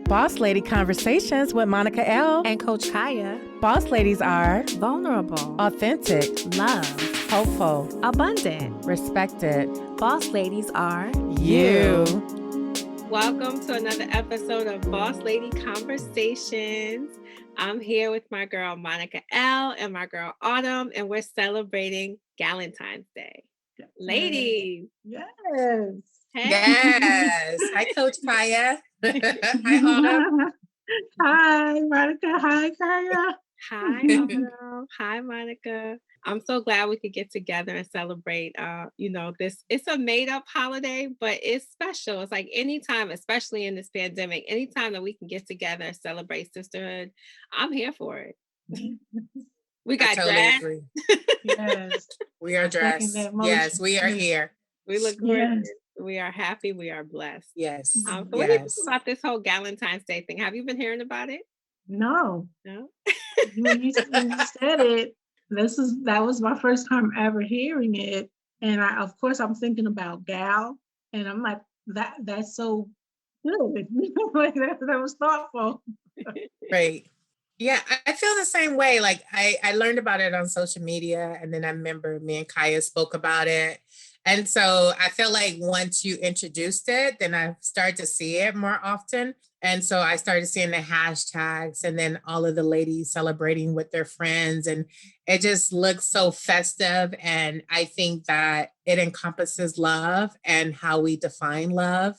Boss Lady Conversations with Monica L. and Coach Khaya. Boss ladies are Vulnerable, authentic, love, hopeful, abundant. respected. Boss ladies are You. Welcome to another episode of Boss Lady Conversations. I'm here with my girl Monica L and my girl Autumn, and we're celebrating Galentine's Day. Ladies. Yes. Hey. Yes. Hi, Coach Khaya. Hi, Autumn. Hi, Monica. Hi, Khaya. Hi, Autumn. Hi, Monica. I'm so glad we could get together and celebrate, this. It's a made up holiday, but it's special. It's like anytime, especially in this pandemic, anytime that we can get together and celebrate sisterhood, I'm here for it. We got dressed. Agree. Yes. We are dressed. Yes, we are here. We look gorgeous. Yes. We are happy. We are blessed. Yes. So what do you think about this whole Galentine's Day thing? Have you been hearing about it? No. No. When you said it, that was my first time ever hearing it. And I'm thinking about Gal. And I'm like, that's so good. Like that was thoughtful. Right. Yeah, I feel the same way. Like I learned about it on social media, and then I remember me and Khaya spoke about it. And so I feel like once you introduced it, then I started to see it more often. And so I started seeing the hashtags and then all of the ladies celebrating with their friends. And it just looks so festive. And I think that it encompasses love and how we define love.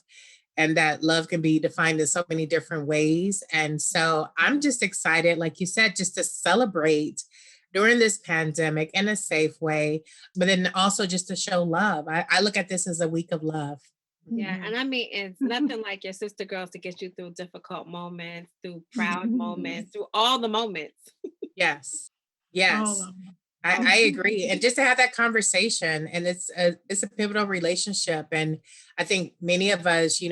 And that love can be defined in so many different ways. And so I'm just excited, like you said, just to celebrate during this pandemic in a safe way, but then also just to show love. I look at this as a week of love. Yeah. And I mean, it's nothing like your sister girls to get you through difficult moments, through proud moments, through all the moments. Yes. Yes. I agree. And just to have that conversation, and it's a pivotal relationship. And I think many of us,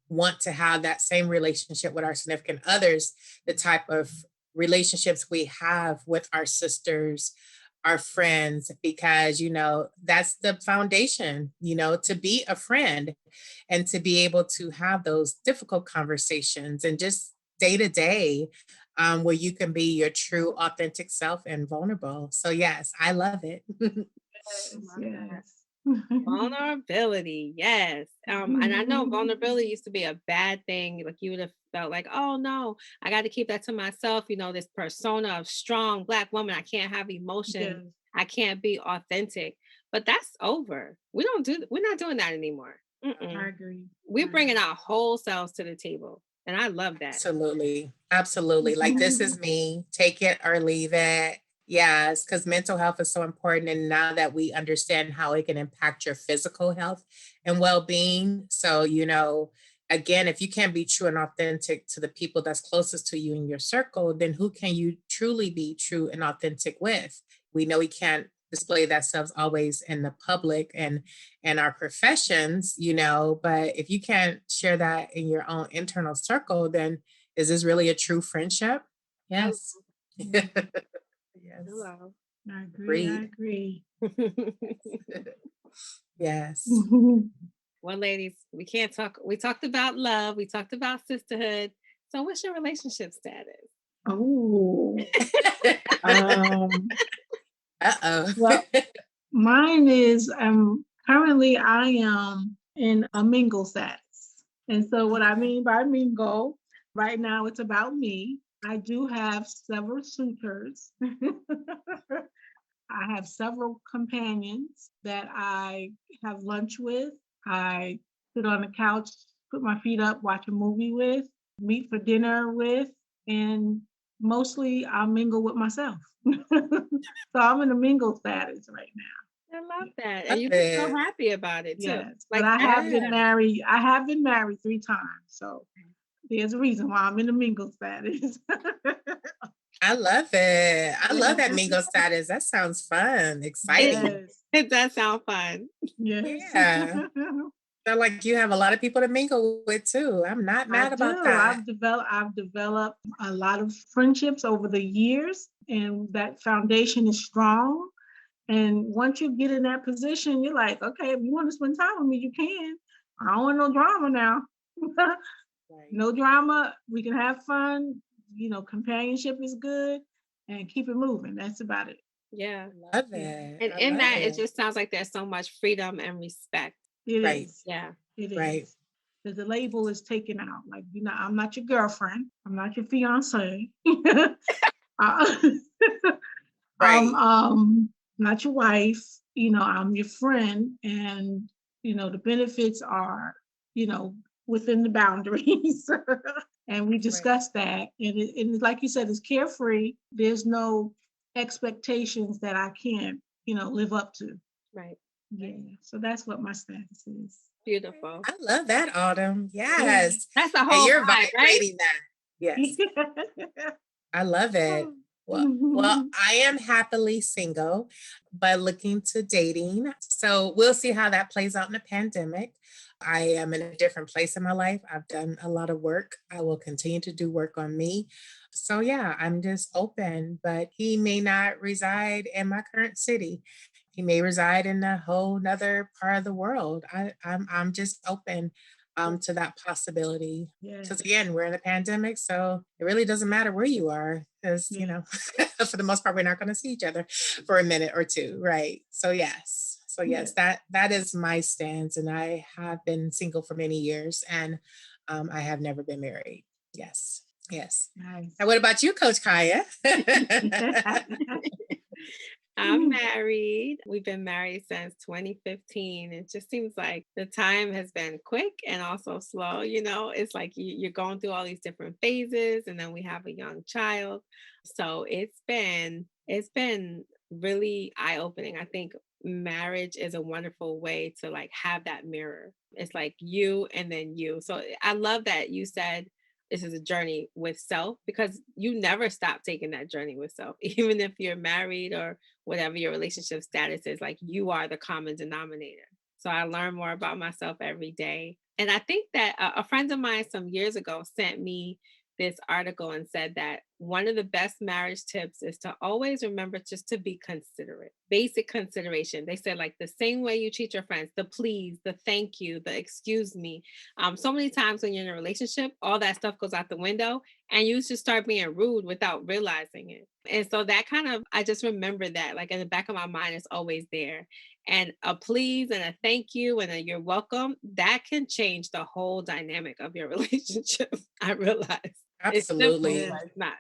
want to have that same relationship with our significant others, the type of relationships we have with our sisters, our friends, because, that's the foundation, to be a friend and to be able to have those difficult conversations and just day to day, where you can be your true, authentic self and vulnerable. So yes, I love it. Yes. Vulnerability, yes. And I know vulnerability used to be a bad thing. Like you would have felt like, oh no, I got to keep that to myself. This persona of strong Black woman. I can't have emotion. Yes. I can't be authentic. But that's over. We're not doing that anymore. I agree. We're bringing our whole selves to the table. And I love that. Absolutely. Absolutely. Like, this is me, take it or leave it. Yes, because mental health is so important. And now that we understand how it can impact your physical health and well-being. So, again, if you can't be true and authentic to the people that's closest to you in your circle, then who can you truly be true and authentic with? We know we can't display that selves always in the public and our professions, but if you can't share that in your own internal circle, then is this really a true friendship? Yes. Yes. Hello. I agree. Yes. Well, ladies, we talked about love, we talked about sisterhood. So what's your relationship status? Oh. Well, mine is currently I am in a mingle status. And so what I mean by mingle, right now it's about me. I do have several suitors. I have several companions that I have lunch with. I sit on the couch, put my feet up, watch a movie with, meet for dinner with, and mostly I mingle with myself. So I'm in a mingle status right now. I love that. And you've been so happy about it too. Yes, but I have been married. I have been married 3 times. So there's a reason why I'm in a mingle status. I love it. I love that mingle status. That sounds fun, exciting. Yes. It does sound fun. Yes. Yeah. Sound like you have a lot of people to mingle with too. I'm not mad about that. I've developed a lot of friendships over the years, and that foundation is strong. And once you get in that position, you're like, okay, if you want to spend time with me, you can. I don't want no drama now. Right. No drama. We can have fun. Companionship is good, and keep it moving. That's about it. Yeah. Love Yeah, it. And I in love that, it it. just sounds like there's so much freedom and respect. it Right. is. Yeah. It Right. is. Because the label is taken out. Like, I'm not your girlfriend. I'm not your fiance. Uh, I'm Right. not your wife. I'm your friend, and the benefits are you know within the boundaries. And we Right. discussed that, and like you said, it's carefree. There's no expectations that I can't live up to. Right. Yeah, so that's what my status is. Beautiful. I love that, Autumn. Yeah. Yes. That's the And whole you're vibe, right? vibrating that. Yes. I love it. Well, I am happily single, but looking to dating. So we'll see how that plays out in the pandemic. I am in a different place in my life. I've done a lot of work. I will continue to do work on me. So yeah, I'm just open, but he may not reside in my current city. He may reside in a whole nother part of the world. I'm just open to that possibility. Yeah, Because again, we're in a pandemic, so it really doesn't matter where you are, because yeah, for the most part, we're not going to see each other for a minute or two, right? So yeah. yes, that is my stance, and I have been single for many years, and I have never been married. Yes, yes. Nice. And what about you, Coach Khaya? I'm married. We've been married since 2015. It just seems like the time has been quick and also slow. It's like you're going through all these different phases, and then we have a young child. So it's been really eye-opening. I think marriage is a wonderful way to like have that mirror. It's like you and then you. So I love that you said this is a journey with self, because you never stop taking that journey with self, even if you're married or whatever your relationship status is. Like, you are the common denominator. So I learn more about myself every day. And I think that a friend of mine some years ago sent me this article and said that one of the best marriage tips is to always remember just to be considerate. Basic consideration. They said, like, the same way you treat your friends, the please, the thank you, the excuse me. So many times when you're in a relationship, all that stuff goes out the window, and you just start being rude without realizing it. And so that kind of, I just remember that, like, in the back of my mind, it's always there. And a please and a thank you and a you're welcome, that can change the whole dynamic of your relationship. I realize it's simple, Yeah, Absolutely. but it's not.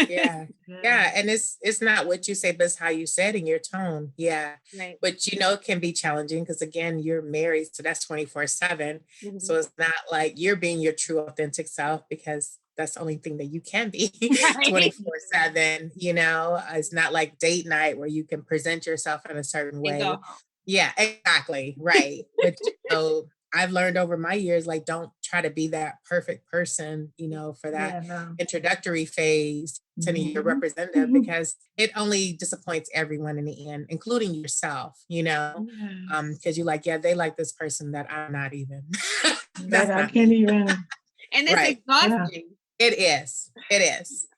Yeah. yeah, Yeah. And it's not what you say, but it's how you say it in your tone. Yeah. Right. But it can be challenging because again, you're married. So that's 24/7. So Mhm. it's not like you're being your true authentic self, because that's the only thing that you can be Right. 24/7. It's not like date night where you can present yourself in a certain And go way. home. Yeah, exactly. Right. But I've learned over my years, like, don't try to be that perfect person, for that yeah. No. introducry phase to your Mhm. representative, because it only disappoints everyone in the end, including yourself, Yes. because you're like, yeah, they like this person that I'm not even. That That's I not can't me. even. And it's Right. Yeah. exhausting. It is. It is.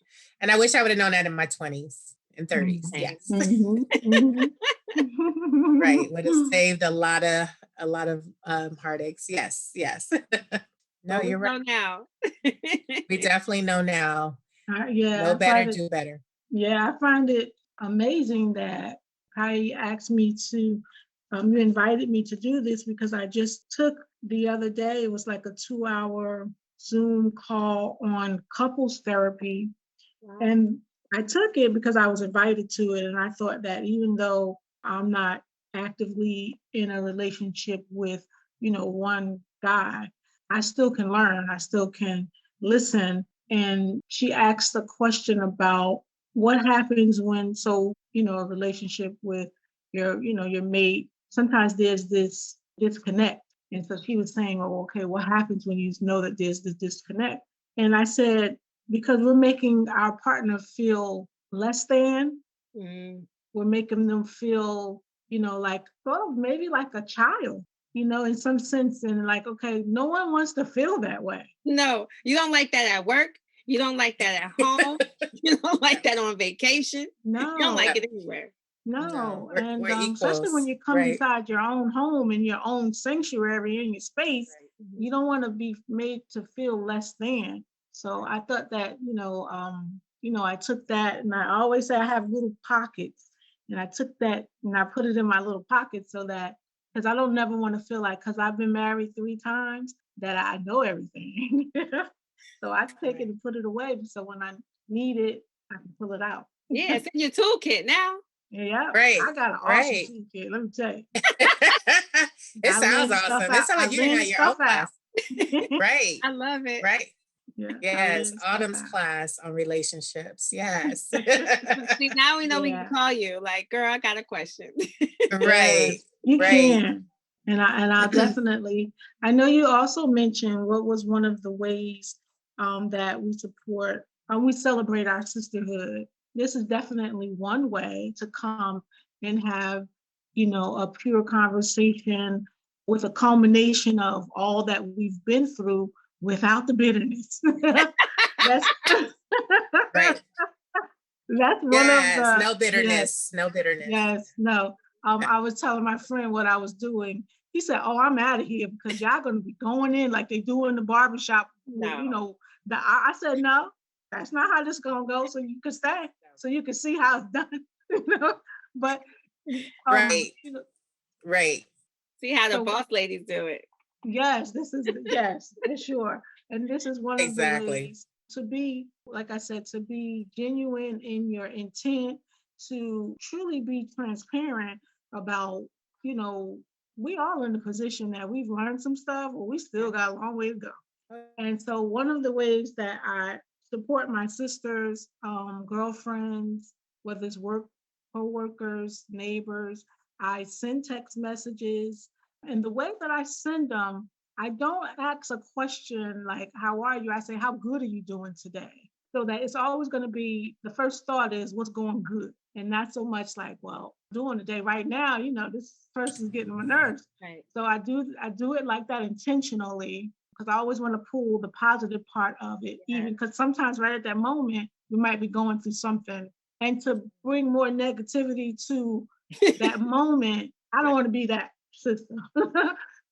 And I wish I would have known that in my 20s and 30s. Mhm. Same. Yes. Mhm. Right. Would have Mhm. saved a lot of heartaches. Yes. Yes. No, But we you're right. know now. We definitely know now. Yeah, Know I better, find it. do better. Yeah, I find it amazing that Kai asked me to. You invited me to do this because I just took the other day. It was like a 2-hour Zoom call on couples therapy, Wow. and I took it because I was invited to it. And I thought that even though I'm not actively in a relationship with, one guy, I still can learn. I still can listen. And she asked a question about what happens when, so, a relationship with your mate, sometimes there's this disconnect. And so she was saying, oh, okay, what happens when you know that there's this disconnect? And I said, because we're making our partner feel less than, Mm. we're making them feel, like, oh, maybe like a child, in some sense. And like, okay, no one wants to feel that way. No, you don't like that at work. You don't like that at home. You don't like that on vacation. You don't like No, Yep. it anywhere. No, no. we're And especially when equals. you come Right. inside your own home, in your own sanctuary, in your space, Right. You don't want to be made to feel less than. So I thought that, I took that, and I always say I have little pockets, and I took that and I put it in my little pocket so that, because I don't never want to feel like, because I've been married 3 times, that I know everything. So I take it and put it away so when I need it, I can pull it out. Yeah, it's in your toolkit now. Yeah, Right, I got an awesome right. toolkit. Let me tell you. It I sounds lend stuff awesome. It out. sounds I like you didn't lend have your own stuff out. class. Right, I love it. right. Yeah, I Yes, lend stuff Autumn's out. class on relationships. Yes. See, now we know we can Yeah. call you. Like, girl, I got a question. Right, Yes, you right. can. And I'll definitely, I know you also mentioned what was one of the ways that we support, we celebrate our sisterhood. This is definitely one way to come and have, a pure conversation with a culmination of all that we've been through without the bitterness. That's Right. that's one of Yes, the, no yes. bitterness, no bitterness. Yes, no. I was telling my friend what I was doing. He said, "Oh, I'm out of here because y'all gonna be going in like they do in the barbershop." No. I said, "No, that's not how this gonna go. So you can stay, so you can see how it's done." But Right, you know, right. See how the so boss ladies do it. yes, yes, for sure. And this is one of the Exactly. ways to be, like I said, to be genuine in your intent, to truly be transparent about, you know, we all in the position that we've learned some stuff, but we still got a long way to go. And so one of the ways that I support my sisters, girlfriends, whether it's work, co-workers, neighbors, I send text messages. And the way that I send them, I don't ask a question like, how are you? I say, how good are you doing today? So that it's always going to be, the first thought is what's going good. And not so much like, well, doing today right now, this person's getting on my nerves. Right. So I do it like that intentionally because I always want to pull the positive part of it, even because sometimes right at that moment, we might be going through something. And to bring more negativity to that moment, I don't want to be that sister. So,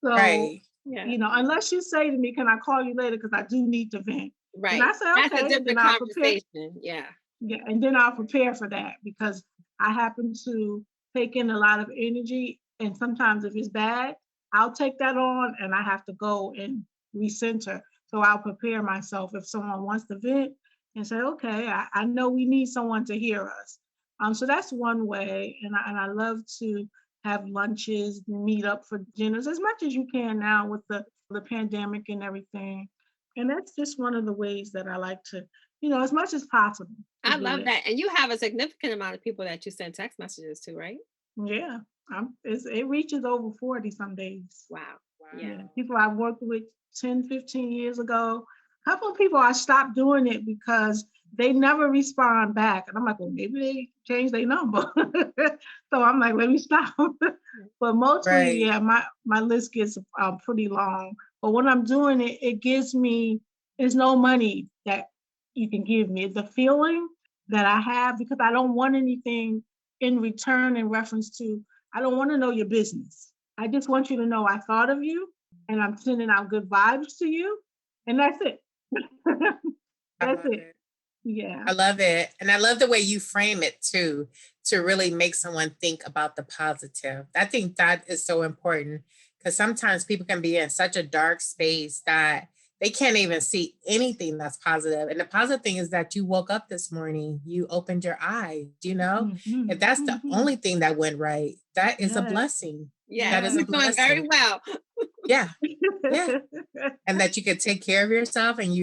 Right. Yeah. Unless you say to me, can I call you later? Because I do need to vent. Right. And I say, That's a okay, and then different I'll prepare. conversation. Yeah. Yeah, and then I'll prepare for that because I happen to take in a lot of energy. And sometimes if it's bad, I'll take that on and I have to go and recenter. So I'll prepare myself if someone wants to vent and say, okay, I know we need someone to hear us. So that's one way. And I love to have lunches, meet up for dinners as much as you can now with the pandemic and everything. And that's just one of the ways that I like to, as much as possible. I do love it. that. And you have a significant amount of people that you send text messages to, right? Yeah, it reaches over 40 some days. Wow. Wow. Yeah, people I've worked with 10, 15 years ago. A couple of people I stopped doing it because they never respond back. And I'm like, well, maybe they changed their number. So I'm like, let me stop. But mostly, Right. yeah, my list gets pretty long. But when I'm doing it, it gives me, there's no money that you can give me. The feeling that I have, because I don't want anything in return in reference to, I don't want to know your business. I just want you to know I thought of you and I'm sending out good vibes to you. And that's it. I That's love it. it. Yeah. I love it. And I love the way you frame it too, to really make someone think about the positive. I think that is so important because sometimes people can be in such a dark space that they can't even see anything that's positive. And the positive thing is that you woke up this morning, you opened your eyes, Mhm, if that's the mhm. only thing that went right, that is a Yes. blessing. Yeah. That is You're a doing very blessing. well. Yeah. Yeah. And that you can take care of yourself and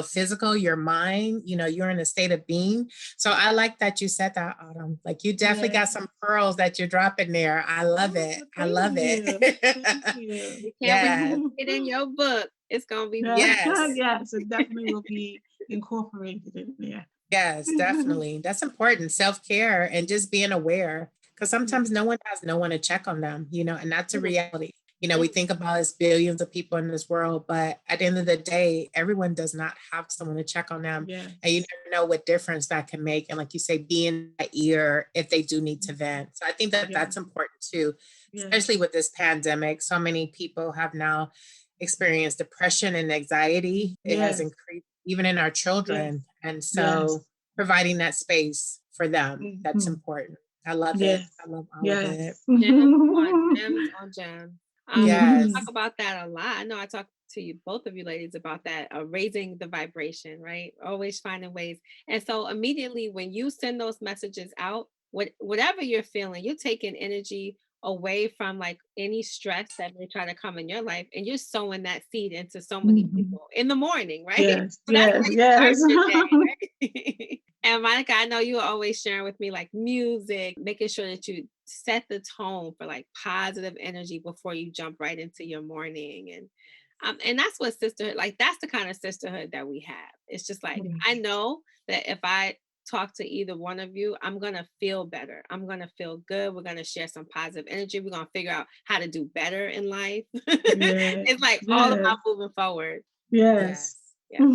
physical, your mind, you're in a state of being. So I like that you said that, Autumn. Like you definitely Yeah. got some pearls that you're dropping there. I love Oh, it. I thank love you. it. Thank you. You can't wait Yes. to get in your book. It's gonna be Yeah. beautiful. Yes. Yes, it definitely will be incorporated in there. Yes, definitely. That's important. Self-care and just being aware. Because sometimes no one has no one to check on them, and that's a reality. We think about as billions of people in this world, but at the end of the day, everyone does not have someone to check on them. Yeah. And you never know what difference that can make. And like you say, be in that ear if they do need to vent. So I think that Yeah. that's important too, Yeah. especially with this pandemic. So many people have now experience depression and anxiety. It has Yes. increased even in our children. And so providing that space for them, that's important. I love it. Yes. I love all of it. Yes. Gems on gems. Yes. We talk about that a lot. I know I talk to you, both of you ladies, about that, raising the vibration, right? Always finding ways. And so immediately when you send those messages out, whatever you're feeling, you're taking energy away from like any stress that may try to come in your life, and you're sowing that seed into so many people in the morning, right? Yes. So that's Yes. how you Yes. start your day, right? And Monica, I know you are always sharing with me like music, making sure that you set the tone for like positive energy before you jump right into your morning. And that's what sisterhood, like that's the kind of sisterhood that we have. It's just like I know that if I talk to either one of you, I'm gonna feel better. I'm gonna feel good. We're gonna share some positive energy. We're gonna figure out how to do better in life. Yes. It's like all about moving forward. Yes. Yeah.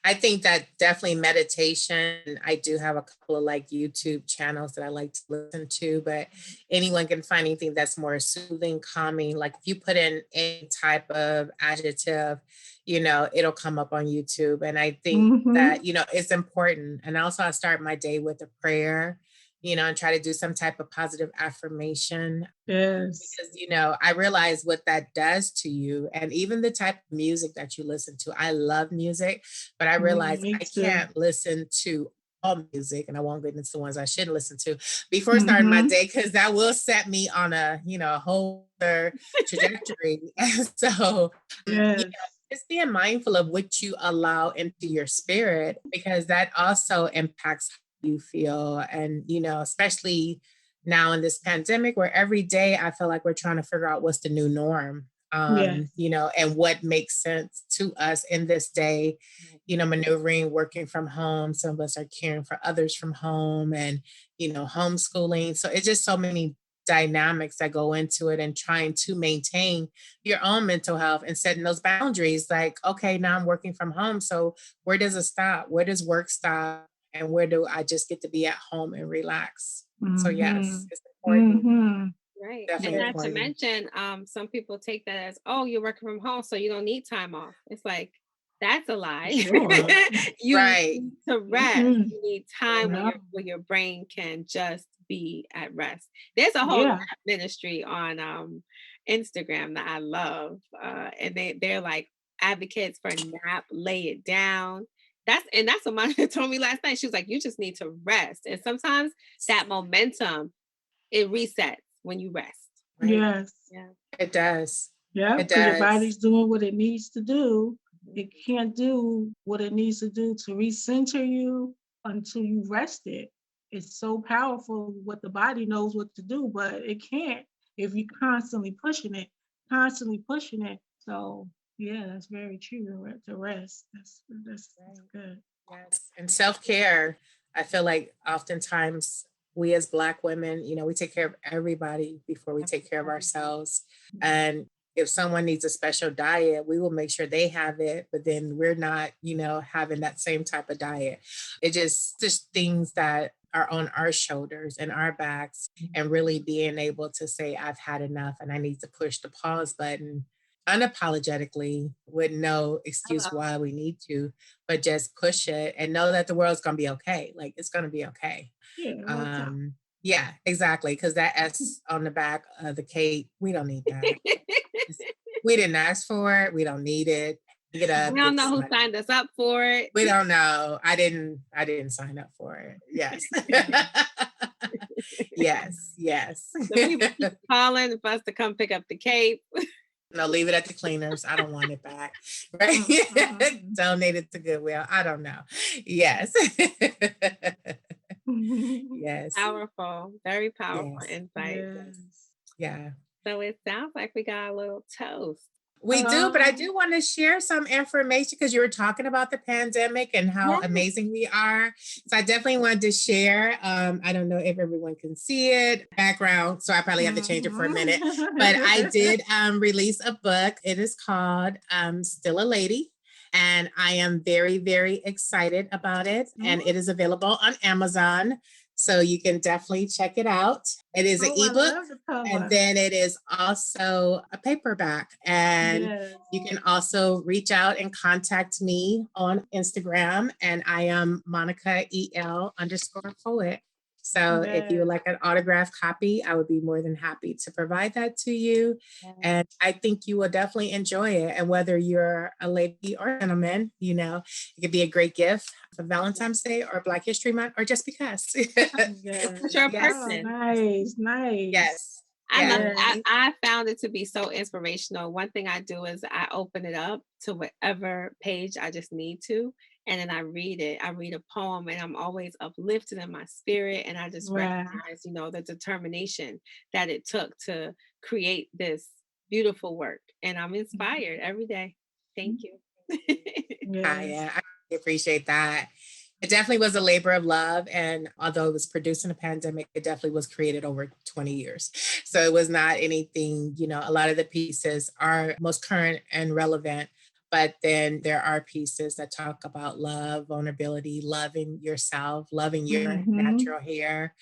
I think that definitely meditation. I do have a couple of like YouTube channels that I like to listen to, but anyone can find anything that's more soothing, calming. Like if you put in any type of adjective, it'll come up on YouTube. And I think that, it's important. And also I start my day with a prayer, and try to do some type of positive affirmation. Yes. Because, I realize what that does to you, and even the type of music that you listen to. I love music, but I realize I can't listen to all music, and I won't get into the ones I shouldn't listen to before starting my day, because that will set me on a whole other trajectory. And so, just being mindful of what you allow into your spirit, because that also impacts how you feel. And, especially now in this pandemic, where every day I feel like we're trying to figure out what's the new norm, and what makes sense to us in this day, maneuvering, working from home. Some of us are caring for others from home, and, homeschooling. So it's just so many dynamics that go into it, and trying to maintain your own mental health and setting those boundaries. Like, okay, now I'm working from home. So where does it stop? Where does work stop? And where do I just get to be at home and relax? So yes, it's important. Right. Definitely And not to important. mention, some people take that as, oh, you're working from home, so you don't need time off. It's like, that's a lie. You Right. need to rest. You need time Yeah. where your brain can just be at rest. There's a whole nap ministry on Instagram that I love. And they're like advocates for nap, lay it down. That's what Monica told me last night. She was like, you just need to rest. And sometimes that momentum, it resets when you rest. Right? Yes. Yeah. It does. Yeah, It because your does. body's doing what it needs to do. It can't do what it needs to do to recenter you until you rest it. It's so powerful what the body knows what to do, but it can't if you're constantly pushing it, So yeah, that's very true. To rest. That's good. Yes. And self-care, I feel like oftentimes we as Black women, we take care of everybody before we take care of ourselves. And if someone needs a special diet, we will make sure they have it, but then we're not, having that same type of diet. It just things that are on our shoulders and our backs, and really being able to say, I've had enough and I need to push the pause button unapologetically, with no excuse why we need to, but just push it and know that the world's going to be okay. Like, it's going to be okay. Yeah, exactly. Because that S on the back of the cape, we don't need that. We didn't ask for it. We don't need it. Get up. We don't know who signed us up for it. We don't know. I didn't sign up for it. Yes. Yes. The people keep calling for us to come pick up the cape. No, leave it at the cleaners. I don't want it back. Right? Donate it to Goodwill. I don't know. Yes. Yes. Powerful. Very powerful insight. Yes. Yeah. So it sounds like we got a little toast. We do, but I do want to share some information, because you were talking about the pandemic and how amazing we are. So I definitely wanted to share. I don't know if everyone can see it background, so I probably have to change it for a minute. But I did release a book. It is called Still a Lady. And I am very, very excited about it. And it is available on Amazon. So you can definitely check it out. It is an Oh, I ebook, love the and cover. then it is also a paperback. And Yes. you can also reach out and contact me on Instagram, and I am Monica EL_poet. So if you would Yes. like an autographed copy, I would be more than happy to provide that to you. And I think you will definitely enjoy it. And whether you're a lady or gentleman, it could be a great gift for Valentine's Day or Black History Month, or just because. Yes. For your Yes. Oh, person. nice. Nice. Yes. I Yeah. love Yes. I found it to be so inspirational. One thing I do is I open it up to whatever page I just need to, and then I read it. I read a poem, and I'm always uplifted in my spirit, and I just Wow. recognize, the determination that it took to create this beautiful work. And I'm inspired every day. Thank you. Yes. Yeah, I really appreciate that. It definitely was a labor of love. And although it was produced in a pandemic, it definitely was created over 20 years. So it was not anything, a lot of the pieces are most current and relevant. But then there are pieces that talk about love, vulnerability, loving yourself, loving your Mhm. natural hair.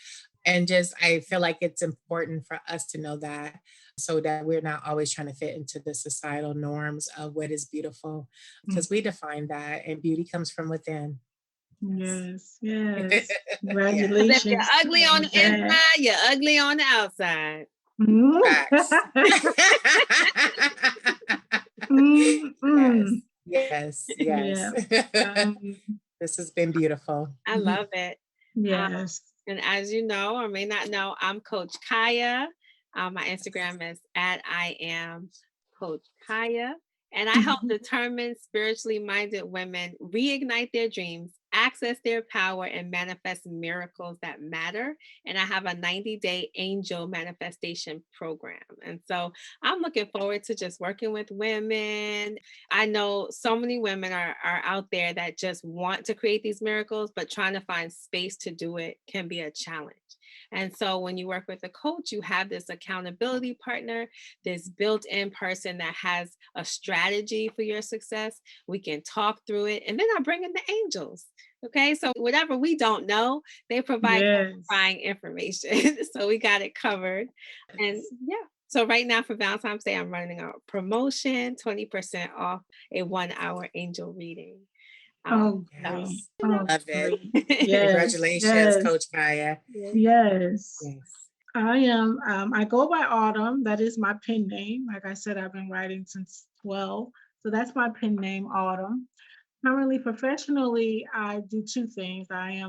And just, I feel like it's important for us to know that, so that we're not always trying to fit into the societal norms of what is beautiful, because we define that, and beauty comes from within. Yes. Yes. Yeah, 'Cause if you're Congratulations ugly on on the that. inside, you're ugly on the outside. Mhm. facts. Yes, Mm-mm. yes, Yeah. yes. Um, This has been beautiful. I love it. Um, yes. and as you know or may not know, I'm Coach Khaya. My Instagram is at I am Coach Khaya. And I help determined, spiritually minded women reignite their dreams, access their power, and manifest miracles that matter. And I have a 90-day angel manifestation program. And so I'm looking forward to just working with women. I know so many women are out there that just want to create these miracles, but trying to find space to do it can be a challenge. And so when you work with a coach, you have this accountability partner, this built in person that has a strategy for your success. We can talk through it. And then I bring in the angels. Okay. So whatever we don't know, they provide Yes. clarifying information. So we got it covered. And yeah. So right now for Valentine's Day, I'm running a promotion, 20% off a 1 hour angel reading. Oh, So, great. Yes, Oh, love it. great. Yes. Congratulations, Yes. Coach Kaya. Yes. Yes. I go by Autumn. That is my pen name. Like I said, I've been writing since 12. So that's my pen name, Autumn. Currently, professionally, I do two things. I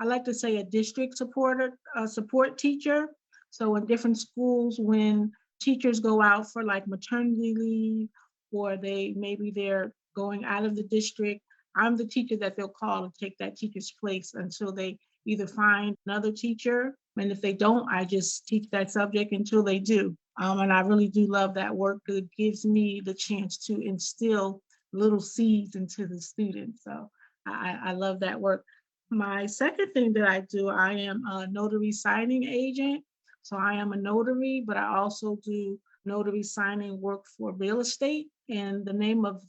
like to say a district support teacher. So in different schools, when teachers go out for like maternity leave, or they're going out of the district, I'm the teacher that they'll call to take that teacher's place until they either find another teacher. And if they don't, I just teach that subject until they do. And I really do love that work. It gives me the chance to instill little seeds into the students. So I love that work. My second thing that I do, I am a notary signing agent. So I am a notary, but I also do notary signing work for real estate. And the name of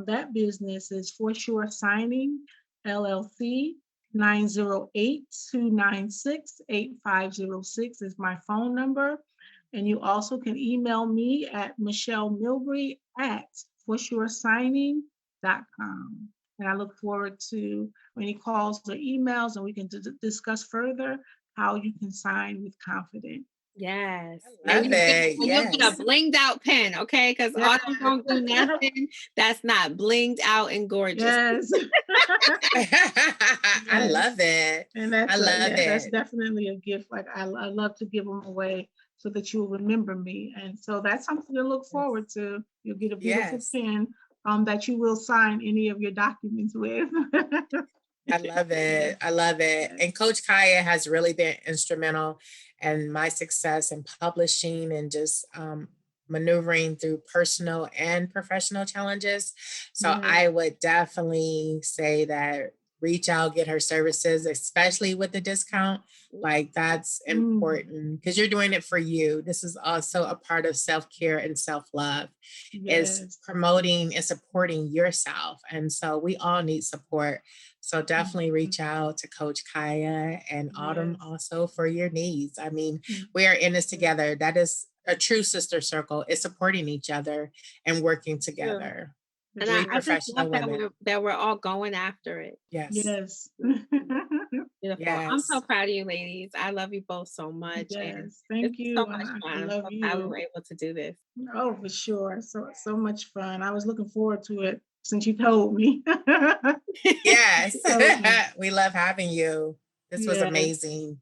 that business is For Sure Signing LLC. 908-296-8506 is my phone number. And you also can email me at michellemilbury@forsuresigning.com. And I look forward to any calls or emails, and we can discuss further how you can sign with confidence. yes. I love it. You'll get a Yes. blinged out pen, okay? Because Yes. Autumn don't do nothing that's not blinged out and gorgeous. Yes. I Yes. love it. And I love that's it. definitely a gift. Like I love to give them away so that you'll remember me. And so that's something to look forward to. You'll get a beautiful Yes. pen that you will sign any of your documents with. I love it. I love it. And Coach Kaya has really been instrumental in my success in publishing and just maneuvering through personal and professional challenges. So Yes. I would definitely say that reach out, get her services, especially with the discount. Like that's important because you're doing it for you. This is also a part of self-care and self-love is promoting and supporting yourself. And so we all need support. So definitely reach out to Coach Khaya and Autumn also for your needs. I mean, we are in this together. That is a true sister circle, is supporting each other and working together. And Three I just love professional women. that we're all going after it. Yes. Beautiful. Yes. I'm so proud of you, ladies. I love you both so much. And Thank it's you. so much I fun. I'm love so glad we you. were able to do this. Oh, for sure. So much fun. I was looking forward to it since you told me. Yes. We love having you. This was amazing.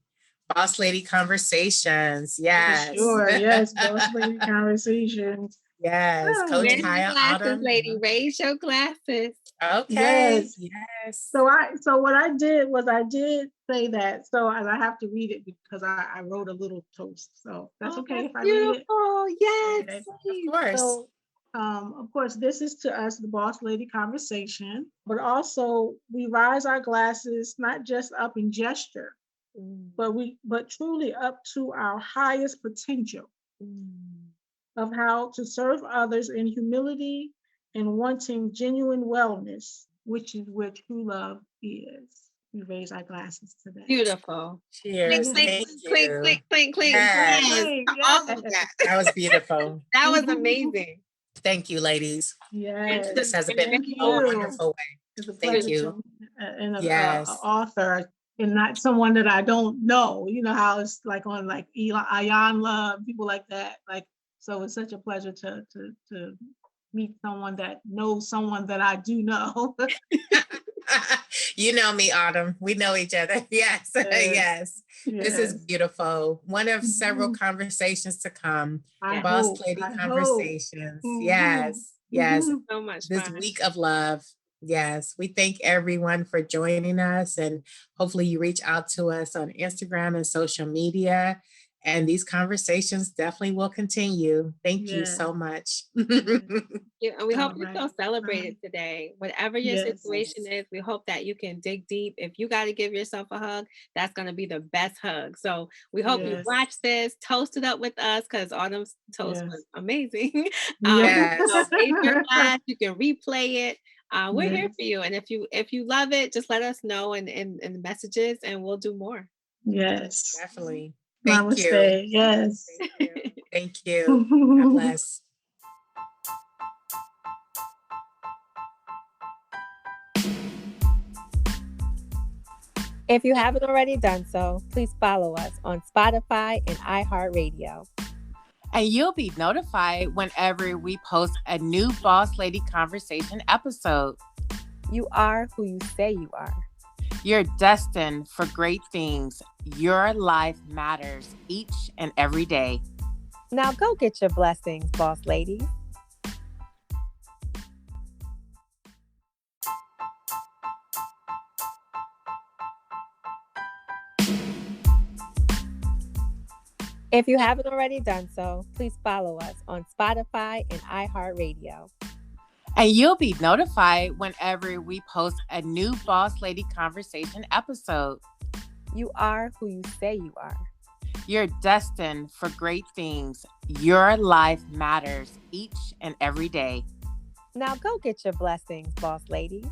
Boss Lady Conversations. Yes. For sure. Yes. Boss Lady Conversations. Yes. Coach Raise your Khaya, glasses, Autumn. lady. Raise your glasses. Okay. Yes. So what I did was I did say that. So and I have to read it because I wrote a little toast. So that's okay if I read it. Oh yes, Okay. please. Of course. So of course, this is to us, the Boss Lady Conversation, but also we rise our glasses, not just up in gesture, but truly up to our highest potential of how to serve others in humility and wanting genuine wellness, which is where true love is. We raise our glasses to that. Beautiful. Cheers. Clink, Thank clink, you. clink, clink, clink. Yes. Yes. All of that. That was beautiful. That was amazing. Thank you, ladies. Yes. This has been Thank a you. wonderful way. It's a Thank pleasure you. and Yes. a author and not someone that I don't know. You know how it's like on like Ayan Love, people like that. Like, so it's such a pleasure to meet someone that knows someone that I do know. You know me, Autumn. We know each other. Yes. Yes. This is beautiful. One of several conversations to come. Boss Lady Conversations. Yes. Yes. So much This fun. week of love. Yes. We thank everyone for joining us, and hopefully you reach out to us on Instagram and social media. And these conversations definitely will continue. Thank you so much. Yeah, and we hope you feel celebrated Right. today. Whatever your situation is, we hope that you can dig deep. If you got to give yourself a hug, that's going to be the best hug. So we hope you watch this, toast it up with us, because Autumn's toast was amazing. Yes. Raise your glass, you can replay it. We're here for you. And if you love it, just let us know in the messages and we'll do more. Yes. Definitely. Thank you. Namaste. Yes. Thank you. God bless. If you haven't already done so, please follow us on Spotify and iHeartRadio. And you'll be notified whenever we post a new Boss Lady Conversation episode. You are who you say you are. You're destined for great things. Your life matters each and every day. Now go get your blessings, boss ladies. If you haven't already done so, please follow us on Spotify and iHeartRadio. And you'll be notified whenever we post a new Boss Lady Conversation episode. You are who you say you are. You're destined for great things. Your life matters each and every day. Now go get your blessings, boss ladies.